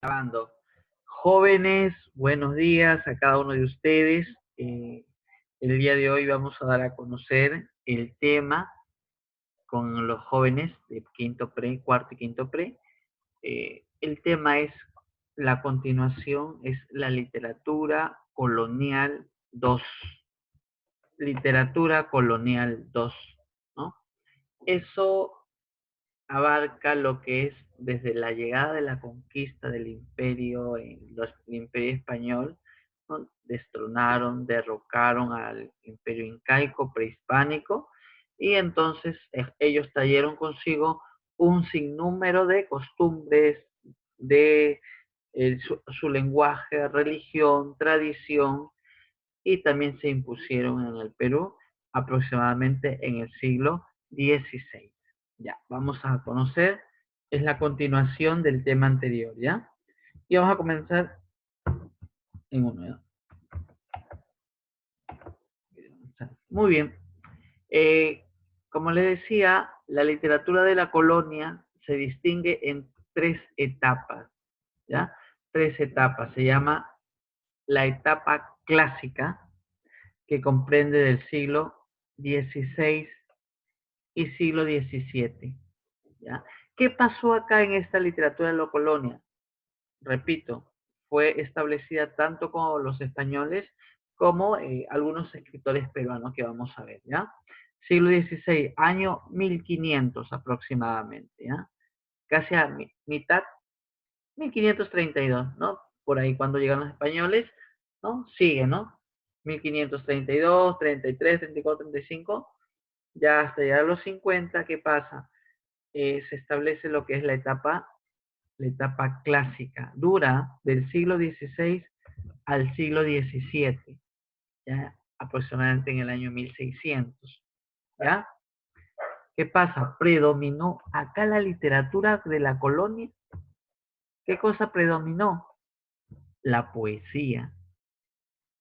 Grabando. Jóvenes, buenos días a cada uno de ustedes. El día de hoy vamos a dar a conocer el tema con los jóvenes de quinto pre, cuarto y quinto pre. El tema es la continuación, es la literatura colonial 2. Literatura colonial 2, ¿no? Eso abarca lo que es desde la llegada de la conquista del imperio, el imperio español, ¿no? Destronaron, derrocaron al imperio incaico prehispánico y entonces ellos trajeron consigo un sinnúmero de costumbres, de su lenguaje, religión, tradición, y también se impusieron en el Perú aproximadamente en el siglo XVI. Ya, vamos a conocer, es la continuación del tema anterior, ¿ya? Y vamos a comenzar en uno, ¿ya? Muy bien. Eh, Como le decía, la literatura de la colonia se distingue en tres etapas, ¿ya? Tres etapas. Se llama la etapa clásica, que comprende del siglo XVI y siglo XVII. ¿Ya? ¿Qué pasó acá en esta literatura de la colonia? Repito, fue establecida tanto con los españoles como algunos escritores peruanos que vamos a ver, ¿ya? Siglo XVI, año 1500 aproximadamente, ¿ya? Casi a mitad, 1532, ¿no? Por ahí cuando llegan los españoles, ¿no? Sigue, ¿no? 1532, 33, 34, 35, ya hasta llegar a los 50, ¿qué pasa? Se establece lo que es la etapa clásica, dura del siglo XVI al siglo XVII, ya aproximadamente en el año 1600, ¿ya? ¿Qué pasa? Predominó acá la literatura de la colonia. ¿Qué cosa predominó? La poesía,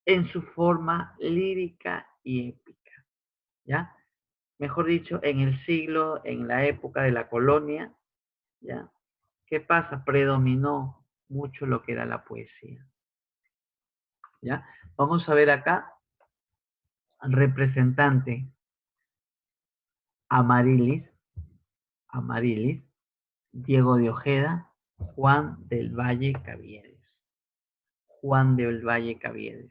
en su forma lírica y épica, ¿ya? Mejor dicho, en la época de la colonia, ¿ya? ¿Qué pasa? Predominó mucho lo que era la poesía, ¿ya? Vamos a ver acá, representante Amarilis, Amarilis, Diego de Ojeda, Juan del Valle Caviedes. Juan del Valle Caviedes.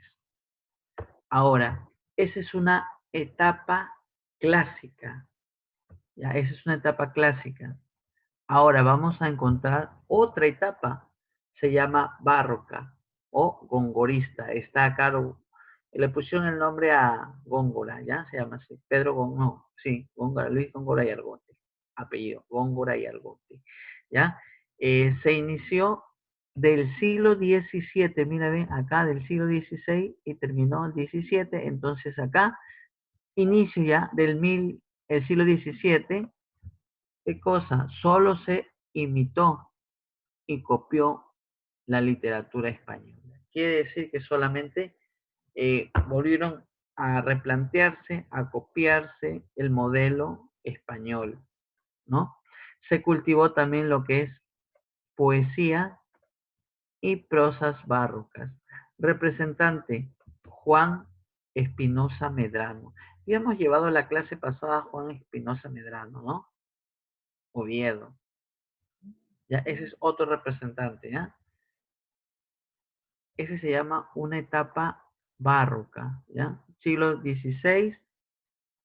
Ahora, esa es una etapa clásica, ¿ya? Esa es una etapa clásica. Ahora vamos a encontrar otra etapa, se llama barroca o gongorista. Está acá, le pusieron el nombre a Góngora, ¿ya? Se llama así, Pedro Góngora, no, sí, Góngora, Luis Góngora y Argote, apellido, Góngora y Argote, ¿ya? Se inició del siglo XVII, mira, ven, acá del siglo XVI y terminó el XVII, entonces acá, inicio ya el siglo XVII. ¿Qué cosa? Solo se imitó y copió la literatura española. Quiere decir que solamente volvieron a replantearse, a copiarse el modelo español, ¿no? Se cultivó también lo que es poesía y prosas barrocas. Representante, Juan Espinosa Medrano. Habíamos llevado la clase pasada a Juan Espinosa Medrano, ¿no? Oviedo. ¿Ya? Ese es otro representante, ¿ya? Ese se llama una etapa barroca, ¿ya? Siglo XVI,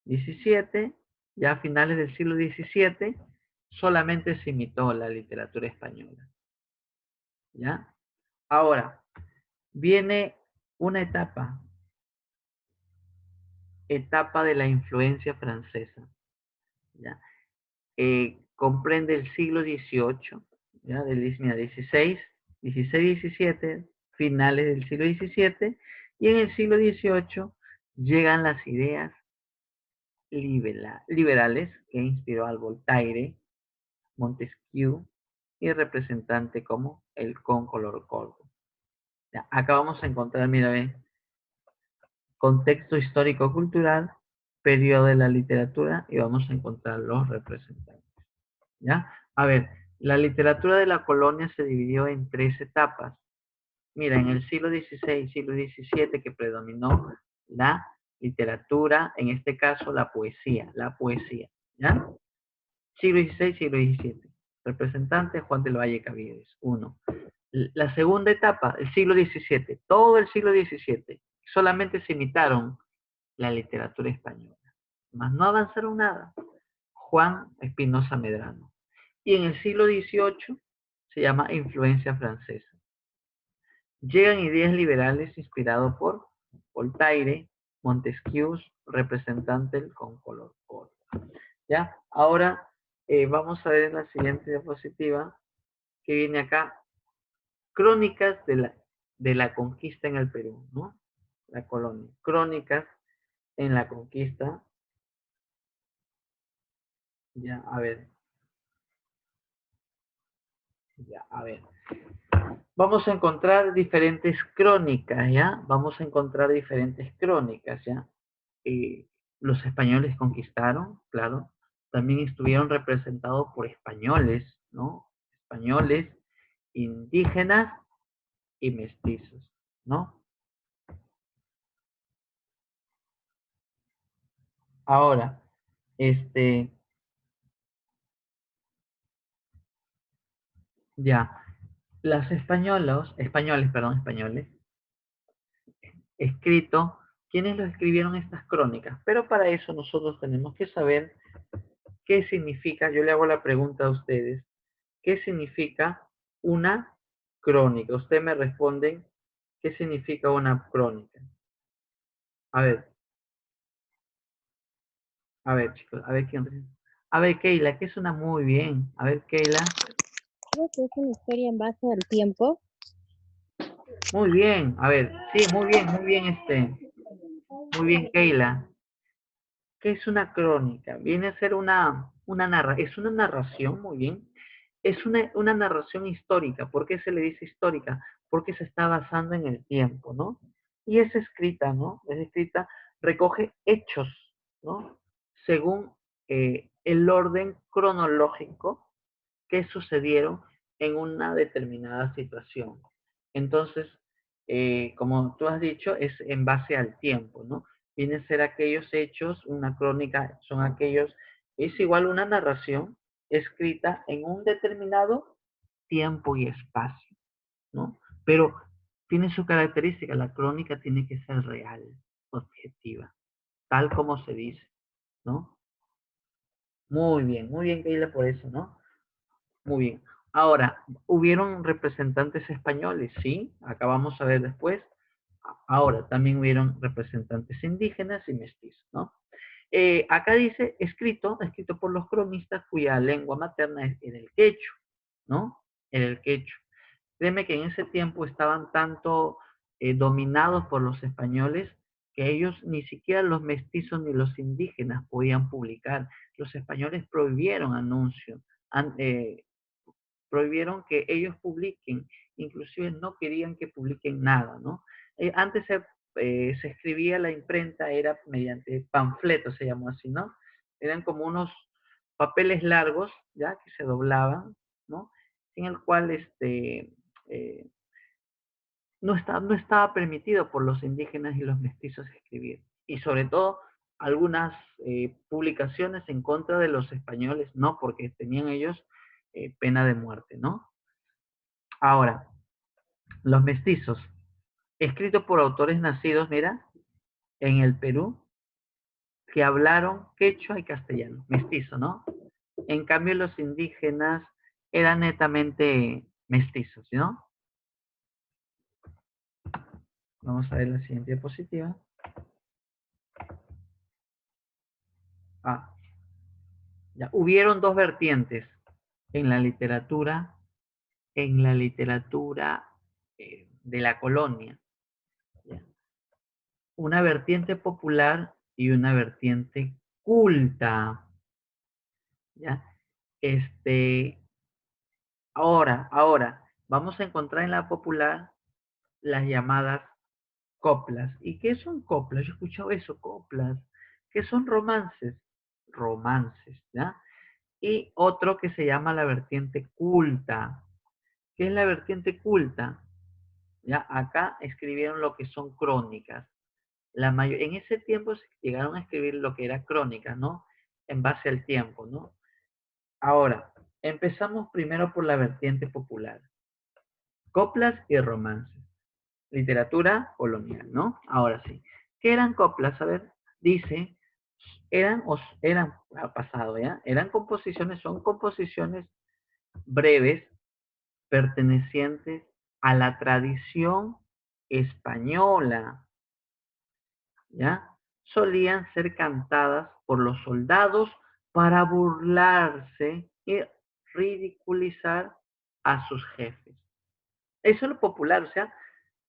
XVII, ya a finales del siglo XVII, solamente se imitó la literatura española, ¿ya? Ahora, viene una etapa de la influencia francesa, ¿ya? Comprende el siglo XVIII, ¿ya? Mira, 16, 16, 17, finales del siglo XVII, y en el siglo XVIII llegan las ideas liberales que inspiró al Voltaire, Montesquieu y representante como el Concolor Corvo. Ya, acá vamos a encontrar, mira, ven, contexto histórico-cultural, periodo de la literatura y vamos a encontrar los representantes. ¿Ya? A ver, La literatura de la colonia se dividió en 3 etapas. Mira, en el siglo XVI, siglo XVII, que predominó la literatura, en este caso la poesía, ¿ya? Siglo XVI, siglo XVII. Representante Juan del Valle Caviedes, 1. La segunda etapa, el siglo XVII, todo el siglo XVII, solamente se imitaron la literatura española, más no avanzaron nada. Juan Espinosa Medrano. Y en el siglo XVIII se llama influencia francesa. Llegan ideas liberales inspirados por Voltaire, Montesquieu, representante del Concolor. ¿Ya? Ahora vamos a ver en la siguiente diapositiva que viene acá, crónicas de la conquista en el Perú, ¿no? La colonia. Crónicas en la conquista. Ya, a ver. Ya, a ver. Vamos a encontrar diferentes crónicas, ¿ya? Vamos a encontrar diferentes crónicas, ¿ya? Los españoles conquistaron, claro. También estuvieron representados por españoles, ¿no? Españoles, indígenas y mestizos, ¿no? Ahora, este, ya, españoles, escrito, ¿quiénes lo escribieron estas crónicas? Pero para eso nosotros tenemos que saber qué significa, yo le hago la pregunta a ustedes, ¿qué significa una crónica? Ustedes me responden, ¿qué significa una crónica? A ver, a ver, chicos, a ver quién. A ver, Keila, que suena muy bien. A ver, Keila. Creo que es una historia en base al tiempo. Muy bien, a ver, sí, muy bien, muy bien, Keila. ¿Qué es una crónica? Viene a ser es una narración, muy bien. Es una narración histórica. ¿Por qué se le dice histórica? Porque se está basando en el tiempo, ¿no? Y es escrita, ¿no? Es escrita, recoge hechos, ¿no? Según el orden cronológico que sucedieron en una determinada situación. Entonces, como tú has dicho, es en base al tiempo, ¿no? Vienen a ser aquellos hechos, una crónica, son aquellos, es igual una narración escrita en un determinado tiempo y espacio, ¿no? Pero tiene su característica, la crónica tiene que ser real, objetiva, tal como se dice, ¿no? Muy bien, Keila, por eso, ¿no? Muy bien. Ahora, ¿hubieron representantes españoles? Sí, acá vamos a ver después. Ahora, también hubieron representantes indígenas y mestizos, ¿no? Acá dice escrito por los cronistas cuya lengua materna es en el quechua, ¿no? En el quechua. Créeme que en ese tiempo estaban tanto dominados por los españoles que ellos ni siquiera los mestizos ni los indígenas podían publicar. Los españoles prohibieron anuncios, prohibieron que ellos publiquen, inclusive no querían que publiquen nada, ¿no? Antes se escribía la imprenta, era mediante panfletos, se llamó así, ¿no? Eran como unos papeles largos, ¿ya? Que se doblaban, ¿no? En el cual eh, no estaba permitido por los indígenas y los mestizos escribir. Y sobre todo, algunas publicaciones en contra de los españoles, no, porque tenían ellos pena de muerte, ¿no? Ahora, los mestizos, escrito por autores nacidos, mira, en el Perú, que hablaron quechua y castellano, mestizo, ¿no? En cambio, los indígenas eran netamente mestizos, ¿no? Vamos a ver la siguiente diapositiva. Ah, ya. Hubieron dos vertientes en la literatura, de la colonia. ¿Ya? Una vertiente popular y una vertiente culta. ¿Ya? Este, ahora, vamos a encontrar en la popular las llamadas coplas. ¿Y qué son coplas? Yo he escuchado eso, coplas. ¿Qué son romances? Romances, ¿ya? y otro que se llama la vertiente culta. ¿Qué es la vertiente culta? Ya acá escribieron lo que son crónicas. En ese tiempo se llegaron a escribir lo que era crónicas, ¿no? En base al tiempo, ¿no? Ahora, empezamos primero por la vertiente popular. Coplas y romances. Literatura colonial, ¿no? Ahora sí. ¿Qué eran coplas? A ver, dice, eran pasado, ¿ya? Eran composiciones, son composiciones breves pertenecientes a la tradición española, ¿ya? Solían ser cantadas por los soldados para burlarse y ridiculizar a sus jefes. Eso es lo popular, o sea,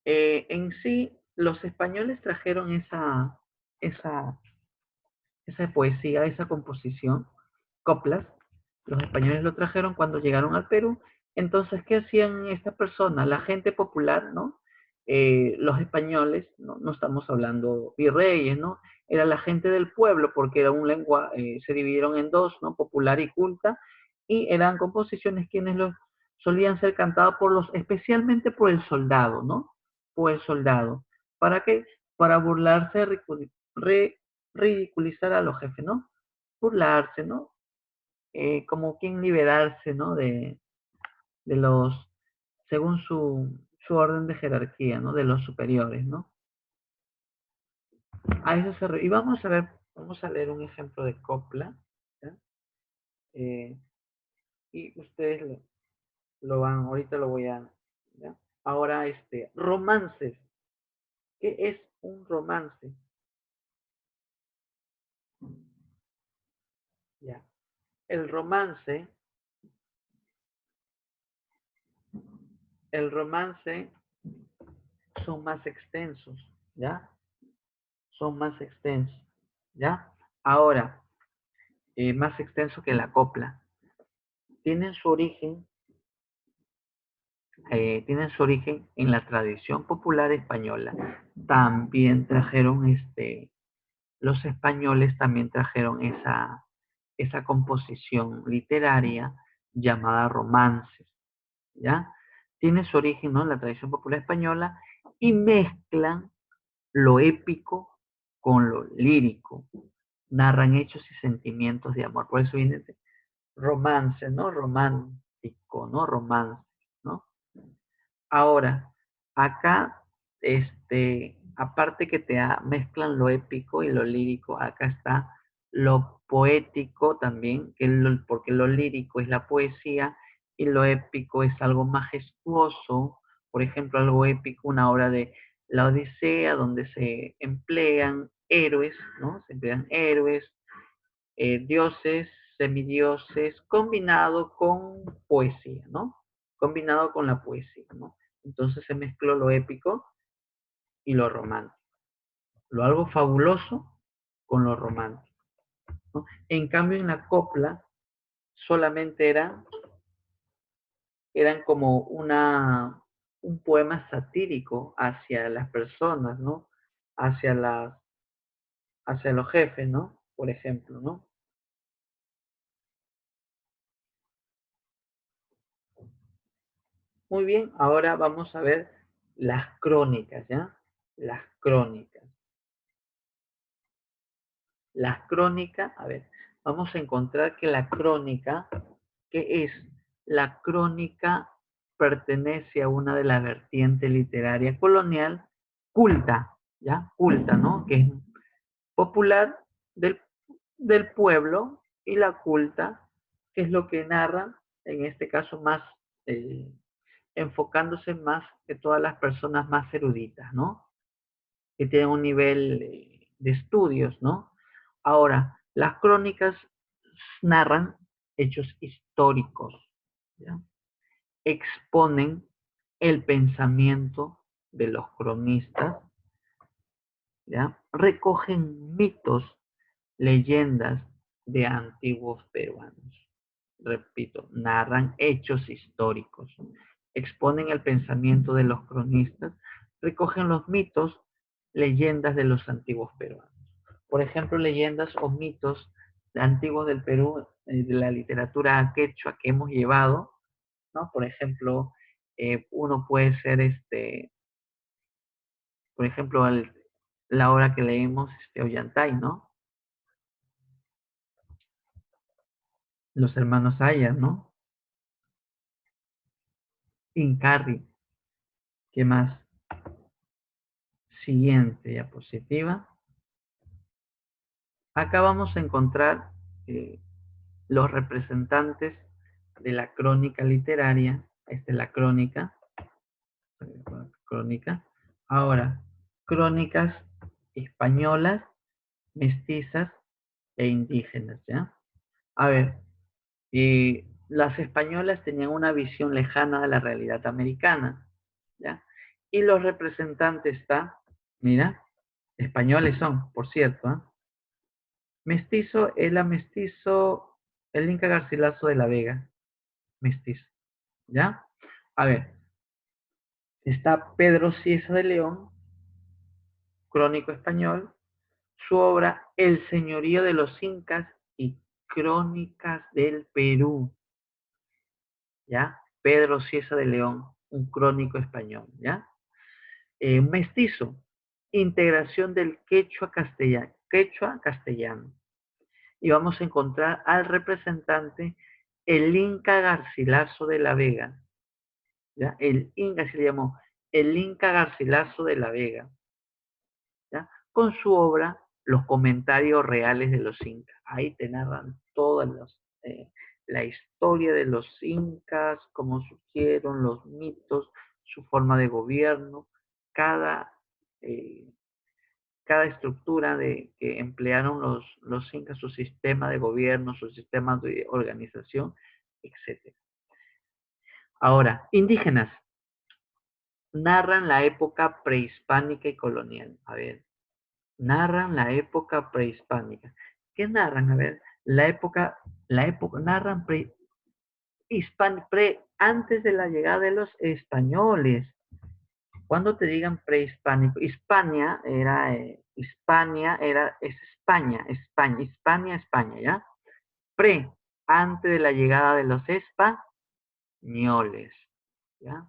en sí los españoles trajeron esa, esa poesía, esa composición, coplas, los españoles lo trajeron cuando llegaron al Perú. Entonces, ¿qué hacían estas personas? La gente popular, ¿no? Los españoles, ¿no? Estamos hablando virreyes, ¿no? Era la gente del pueblo, porque era un lengua, se dividieron en dos, ¿no? Popular y culta, y eran composiciones quienes los solían ser cantados por especialmente por el soldado, ¿no? Por el soldado. ¿Para qué? Para burlarse, ridiculizar a los jefes, ¿no? Burlarse, ¿no? Como quien liberarse, ¿no? De los, según su orden de jerarquía, ¿no? De los superiores, ¿no? A eso y vamos a ver, vamos a leer un ejemplo de copla, ¿ya? Eh, y ustedes lo van, ahorita lo voy a, ¿ya? Ahora, romances. ¿Qué es un romance? Ya. El romance, el romance son más extensos, ¿ya? Son más extensos, ¿ya? Ahora, más extenso que la copla. Tienen su origen, tienen su origen en la tradición popular española. También trajeron, los españoles también trajeron esa composición literaria llamada romances, ¿ya? Tiene su origen, ¿no? En la tradición popular española y mezclan lo épico con lo lírico, narran hechos y sentimientos de amor. Por eso viene de romance, ¿no? Romántico, ¿no? Romance, ¿no? Ahora, acá, aparte que mezclan lo épico y lo lírico, acá está lo poético también, porque lo lírico es la poesía y lo épico es algo majestuoso. Por ejemplo, algo épico, una obra de la Odisea, donde se emplean héroes, ¿no? Se emplean héroes, dioses, semidioses, combinado con poesía, ¿no? Combinado con la poesía, ¿no? Entonces se mezcló lo épico y lo romántico. Lo algo fabuloso con lo romántico, ¿no? En cambio, en la copla solamente eran como un poema satírico hacia las personas, ¿no? Hacia hacia los jefes, ¿no? Por ejemplo, ¿no? Muy bien, ahora vamos a ver las crónicas, ¿ya? Las crónicas. Las crónicas, a ver, vamos a encontrar que la crónica, ¿qué es? La crónica pertenece a una de las vertientes literaria colonial culta, ¿ya? Culta, ¿no? Que es popular del, del pueblo y la culta, que es lo que narra, en este caso más, eh, enfocándose más que todas las personas más eruditas, ¿no? Que tienen un nivel de estudios, ¿no? Ahora, las crónicas narran hechos históricos, ¿ya? Exponen el pensamiento de los cronistas, ¿ya? Recogen mitos, leyendas de antiguos peruanos. Repito, narran hechos históricos, exponen el pensamiento de los cronistas, recogen los mitos, leyendas de los antiguos peruanos. Por ejemplo, leyendas o mitos antiguos del Perú, de la literatura quechua que hemos llevado, ¿no? Por ejemplo, uno puede ser, por ejemplo, la obra que leemos, Ollantay, ¿no? Los hermanos Ayas, ¿no? Incarri, ¿qué más? Siguiente diapositiva. Acá vamos a encontrar eh, los representantes de la crónica literaria. Esta es la crónica. Crónica. Ahora, crónicas españolas, mestizas e indígenas, ¿ya? A ver, las españolas tenían una visión lejana de la realidad americana, ¿ya? Y los representantes están, mira, españoles son, por cierto, ¿eh? Mestizo, el Inca Garcilaso de la Vega, mestizo, ¿ya? A ver, está Pedro Cieza de León, crónico español, su obra El señorío de los incas y crónicas del Perú, ¿ya? Pedro Cieza de León, un crónico español, ¿ya? Mestizo, integración del quechua castellano. Y vamos a encontrar al representante, el Inca Garcilaso de la Vega, ¿ya? El Inca se le llamó el Inca Garcilaso de la Vega, ¿ya? Con su obra Los comentarios reales de los incas. Ahí te narran todas la historia de los incas, cómo surgieron, los mitos, su forma de gobierno, cada, eh, cada estructura que emplearon los incas, su sistema de gobierno, su sistema de organización, etc. Ahora, indígenas narran la época prehispánica y colonial. A ver, narran la época prehispánica. ¿Qué narran? A ver, narran antes de la llegada de los españoles. Cuando te digan prehispánico, es España, Hispania, España, ¿ya? Antes de la llegada de los españoles, ¿ya?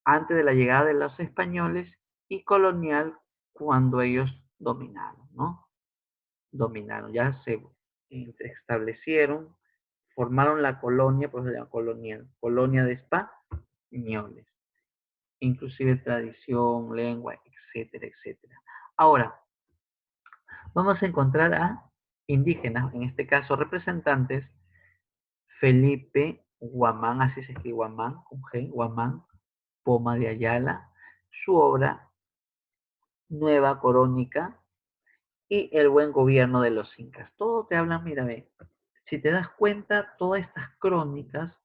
Antes de la llegada de los españoles, y colonial, cuando ellos dominaron, ¿no? Dominaron, ya se establecieron, formaron la colonia, pues se llama colonial, colonia de españoles, inclusive tradición, lengua, etcétera, etcétera. Ahora, vamos a encontrar a indígenas, en este caso representantes, Felipe Guamán, así se escribe Guamán, con G, Guamán, Poma de Ayala, su obra Nueva Crónica y El buen gobierno de los incas. Todo te hablan, mira, ve, si te das cuenta, todas estas crónicas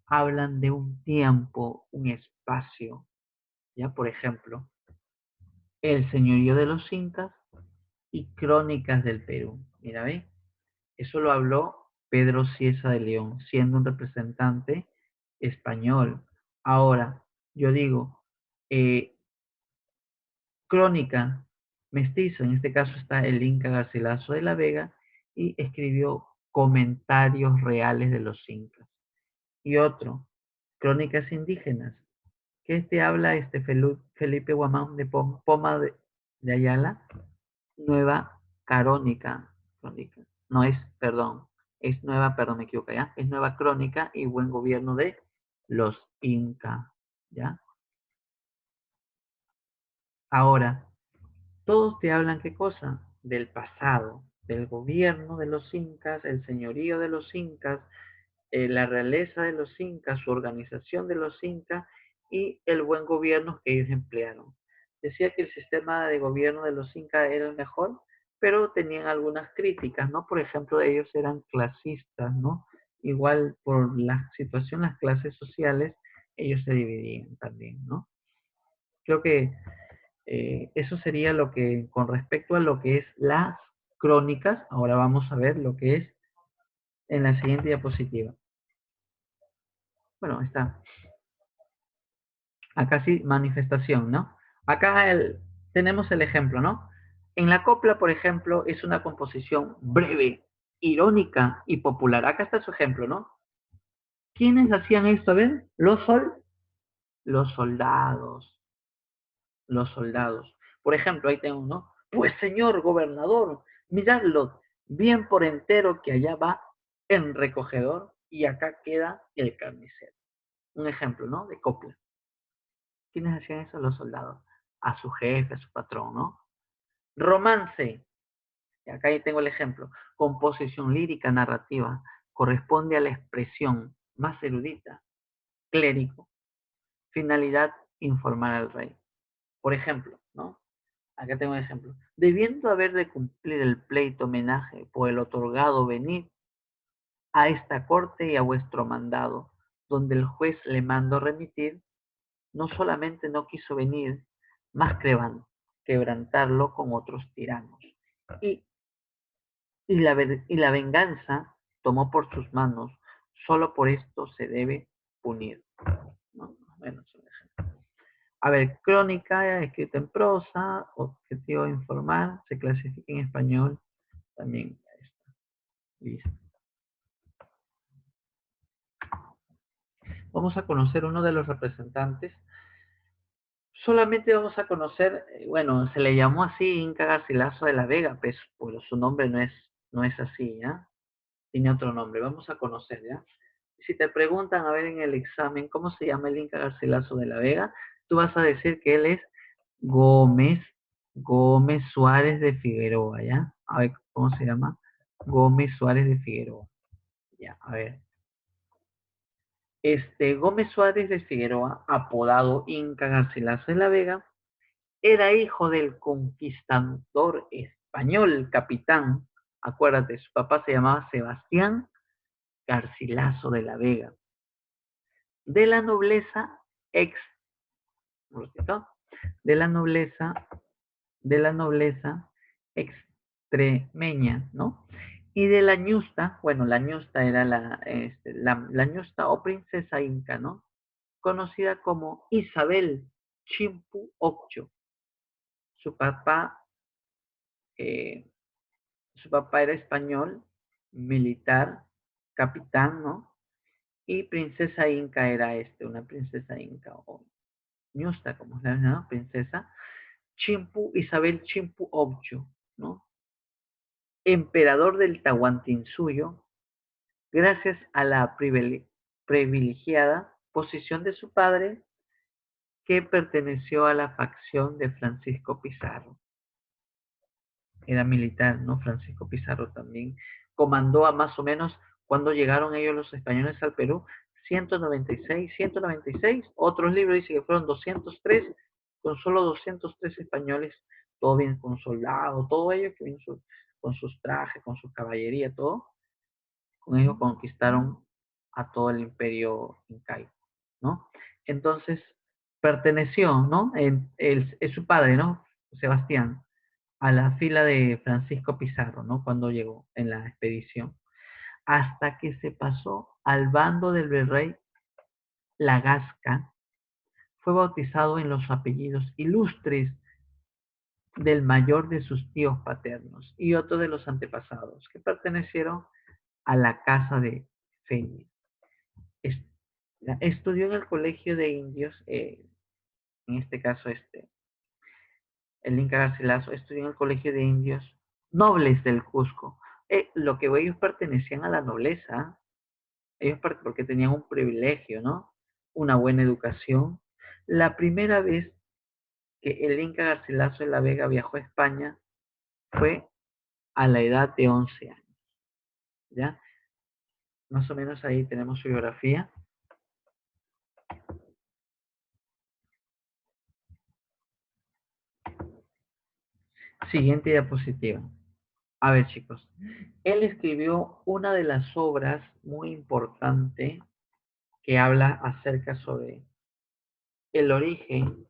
hablan de un tiempo, un espacio, ya, por ejemplo, El señorío de los incas y Crónicas del Perú. Mira, ve, eso lo habló Pedro Cieza de León, siendo un representante español. Ahora, yo digo, eh, crónica mestizo, en este caso está el Inca Garcilaso de la Vega, y escribió comentarios reales de los incas. Y otro, crónicas indígenas, que habla Felipe Guamán de Poma de Ayala, Nueva Crónica, no es, perdón, es nueva, perdón, me equivoco, ¿ya? Es Nueva Crónica y Buen Gobierno de los Incas, ¿ya? Ahora, todos te hablan, ¿qué cosa? Del pasado, del gobierno de los incas, el señorío de los incas, la realeza de los incas, su organización de los incas y el buen gobierno que ellos emplearon. Decía que el sistema de gobierno de los incas era el mejor, pero tenían algunas críticas, ¿no? Por ejemplo, ellos eran clasistas, ¿no? Igual por la situación, las clases sociales, ellos se dividían también, ¿no? Creo que eso sería lo que, con respecto a lo que es las crónicas. Ahora vamos a ver lo que es en la siguiente diapositiva. Bueno, está. Acá sí, manifestación, ¿no? Acá tenemos el ejemplo, ¿no? En la copla, por ejemplo, es una composición breve, irónica y popular. Acá está su ejemplo, ¿no? ¿Quiénes hacían esto? A ver, los soldados, los soldados. Por ejemplo, ahí tengo, ¿no? Pues señor gobernador, miradlo, bien por entero que allá va en recogedor y acá queda el carnicero. Un ejemplo, ¿no? De copla. ¿Quiénes hacían eso? Los soldados. A su jefe, a su patrón, ¿no? Romance. Y acá ahí tengo el ejemplo. Composición lírica narrativa. Corresponde a la expresión más erudita. Clérigo. Finalidad, informar al rey. Por ejemplo, ¿no? Acá tengo un ejemplo. Debiendo haber de cumplir el pleito homenaje por el otorgado venir a esta corte y a vuestro mandado, donde el juez le mandó remitir, no solamente no quiso venir, más quebrantarlo con otros tiranos. Y, y la venganza tomó por sus manos, solo por esto se debe punir. ¿No? Bueno, a ver, crónica escrita en prosa, objetivo informal, se clasifica en español, también está. Listo. Vamos a conocer uno de los representantes. Solamente vamos a conocer, bueno, se le llamó así Inca Garcilaso de la Vega, pues, pero su nombre no es así, ¿ya? Tiene otro nombre, vamos a conocer, ¿ya? Si te preguntan, a ver, en el examen, ¿cómo se llama el Inca Garcilaso de la Vega? Tú vas a decir que él es Gómez, Gómez Suárez de Figueroa, ¿ya? A ver, ¿cómo se llama? Gómez Suárez de Figueroa. Ya, a ver. Gómez Suárez de Figueroa, apodado Inca Garcilaso de la Vega, era hijo del conquistador español, capitán. Acuérdate, su papá se llamaba Sebastián Garcilaso de la Vega. De la nobleza ex, de la nobleza extremeña, ¿no? Y de la ñusta, bueno, la ñusta era la ñusta o princesa inca, ¿no? Conocida como Isabel Chimpu Occho. Su papá, eh, su papá era español, militar, capitán, ¿no? Y princesa inca era una princesa inca o ñusta, como se llama, ¿no? Princesa Chimpu, Isabel Chimpu Occho, ¿no? Emperador del Tahuantinsuyo, gracias a la privilegiada posición de su padre, que perteneció a la facción de Francisco Pizarro. Era militar, ¿no? Francisco Pizarro también comandó a más o menos cuando llegaron ellos los españoles al Perú, 196. Otros libros dicen que fueron 203, con solo 203 españoles, todo bien con soldados, todo ellos que vienen con sus trajes, con su caballería, todo. Con ellos conquistaron a todo el imperio incaico, ¿no? Entonces, perteneció, ¿no? Es su padre, ¿no? Sebastián, a la fila de Francisco Pizarro, ¿no? Cuando llegó en la expedición, hasta que se pasó al bando del virrey Lagasca, fue bautizado en los apellidos ilustres del mayor de sus tíos paternos y otro de los antepasados que pertenecieron a la casa de Fenias. Estudió en el colegio de indios, en este caso el Inca Garcilaso, estudió en el colegio de indios nobles del Cusco. Lo que ellos pertenecían a la nobleza, ellos porque tenían un privilegio, ¿no? Una buena educación. La primera vez que el Inca Garcilaso de la Vega viajó a España fue a la edad de 11 años, ¿ya? Más o menos ahí tenemos su biografía. Siguiente diapositiva. A ver, chicos. Él escribió una de las obras muy importante que habla acerca sobre el origen,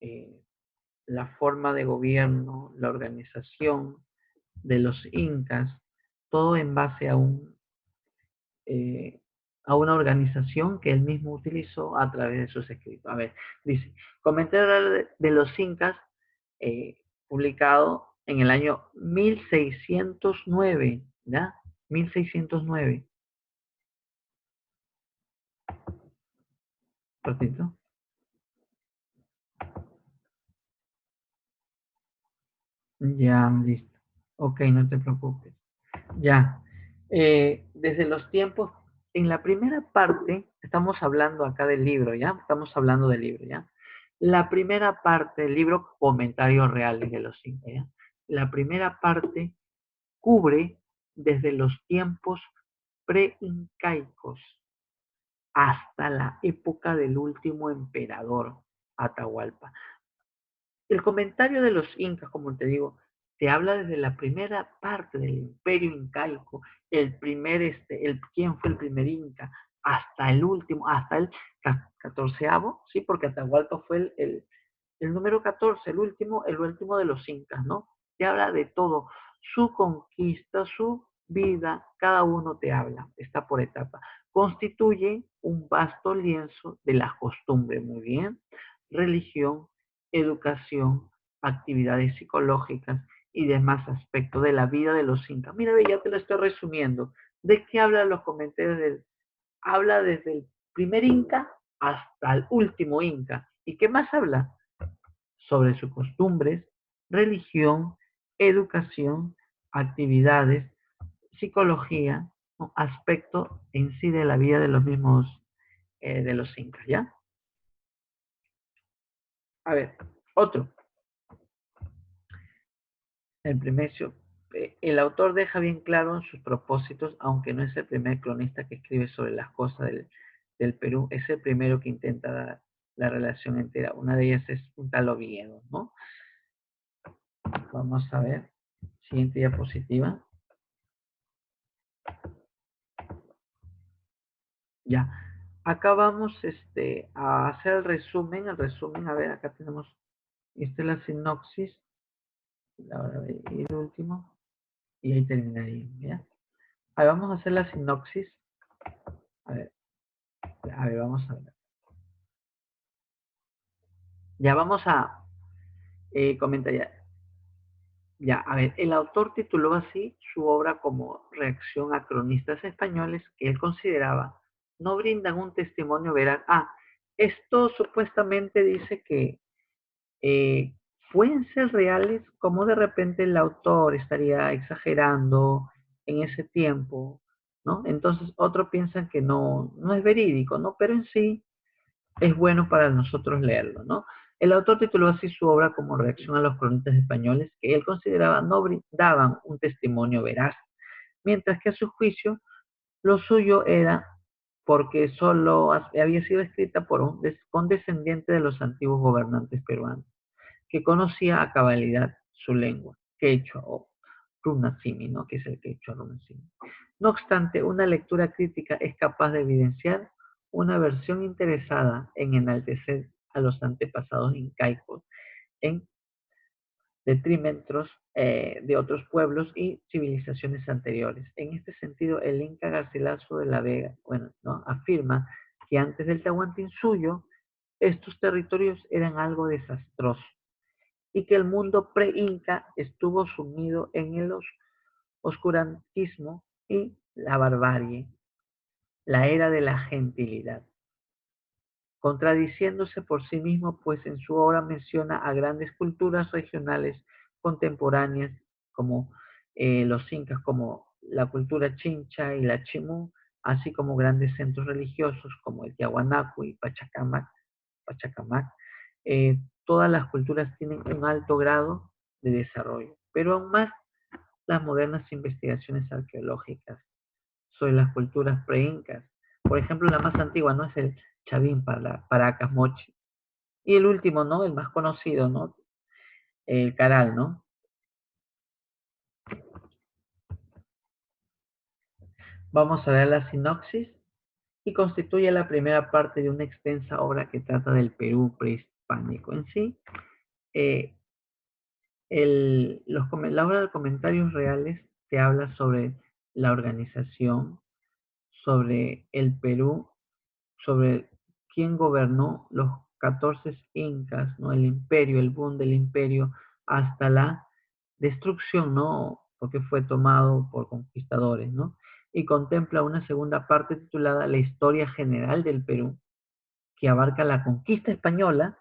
eh, la forma de gobierno, la organización de los incas, todo en base a una organización que él mismo utilizó a través de sus escritos. A ver, dice, comentario de los incas, publicado en el año 1609, ¿ya? 1609. Ratito. Ya, listo. Ok, no te preocupes. Ya. Desde los tiempos, en la primera parte, estamos hablando acá del libro, ¿ya? Estamos hablando del libro, ¿ya? La primera parte del libro, Comentarios Reales de los Incas, ¿ya? La primera parte cubre desde los tiempos pre-incaicos hasta la época del último emperador, Atahualpa. El comentario de los incas, como te digo, te habla desde la primera parte del imperio incaico, quién fue el primer inca, hasta el último, hasta el 14º, sí, porque Atahualpa fue el número 14, el último de los incas, ¿no? Te habla de todo, su conquista, su vida, cada uno te habla, está por etapa. Constituye un vasto lienzo de las costumbres, muy bien, religión, educación, actividades psicológicas y demás aspectos de la vida de los incas. Mira, ya te lo estoy resumiendo. ¿De qué hablan los comentarios habla desde el primer inca hasta el último inca? ¿Y qué más habla? Sobre sus costumbres, religión, educación, actividades, psicología, ¿no? Aspecto en sí de la vida de los mismos, de los incas, ¿ya? A ver, otro. El primer, el autor deja bien claro en sus propósitos, aunque no es el primer cronista que escribe sobre las cosas del Perú, es el primero que intenta dar la relación entera. Una de ellas es un tal Oviedo, ¿no? Vamos a ver. Siguiente diapositiva. Ya. Acá vamos a hacer el resumen. El resumen, a ver, acá tenemos, esta es la sinopsis. Ahora, y el último. Y ahí terminaría, ¿ya? Ahí vamos a hacer la sinopsis. A ver, vamos a ver. Ya vamos a comentar ya. Ya, a ver, el autor tituló así su obra como reacción a cronistas españoles que él consideraba no brindan un testimonio veraz. Esto supuestamente dice que eh, pueden ser reales, como de repente el autor estaría exagerando en ese tiempo, ¿no? Entonces otros piensan que no es verídico, ¿no? Pero en sí es bueno para nosotros leerlo, ¿no? El autor tituló así su obra como reacción a los cronistas españoles que él consideraba no brindaban un testimonio veraz, mientras que a su juicio lo suyo era porque solo había sido escrita por un condescendiente de los antiguos gobernantes peruanos, que conocía a cabalidad su lengua, quechua o runasimi, ¿no? Que es el quechua runasimi. No obstante, una lectura crítica es capaz de evidenciar una versión interesada en enaltecer a los antepasados incaicos en detrimento de otros pueblos y civilizaciones anteriores. En este sentido, el Inca Garcilaso de la Vega, bueno, ¿no? Afirma que antes del Tahuantinsuyo, estos territorios eran algo desastroso y que el mundo pre-inca estuvo sumido en el oscurantismo y la barbarie, la era de la gentilidad, contradiciéndose por sí mismo, pues en su obra menciona a grandes culturas regionales contemporáneas como los incas, como la cultura chincha y la chimú, así como grandes centros religiosos como el Tiahuanaco y Pachacamac. Todas las culturas tienen un alto grado de desarrollo, pero aún más las modernas investigaciones arqueológicas sobre las culturas pre-incas. Por ejemplo, la más antigua, ¿no? Es el Chavín Paracas Mochi. Y el último, ¿no? El más conocido, ¿no? El Caral, ¿no? Vamos a ver la sinopsis y constituye la primera parte de una extensa obra que trata del Perú prehispánico en sí. Eh, la obra de comentarios reales te habla sobre la organización, sobre el Perú, sobre quién gobernó los 14 incas, ¿no? El imperio, el boom del imperio, hasta la destrucción, ¿no? Porque fue tomado por conquistadores, ¿no? y contempla una segunda parte titulada La historia general del Perú, que abarca la conquista española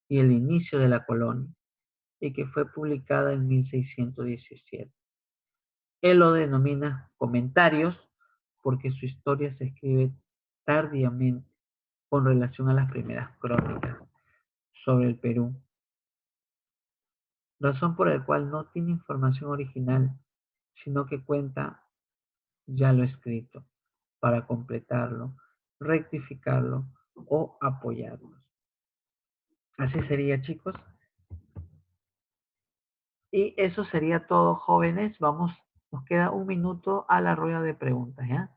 y el inicio de la colonia, y que fue publicada en 1617. Él lo denomina Comentarios porque su historia se escribe tardíamente con relación a las primeras crónicas sobre el Perú, razón por la cual no tiene información original, sino que cuenta ya lo escrito para completarlo, rectificarlo o apoyarlo. Así sería, chicos. Y eso sería todo, jóvenes. Vamos, nos queda un minuto a la rueda de preguntas, ¿ya?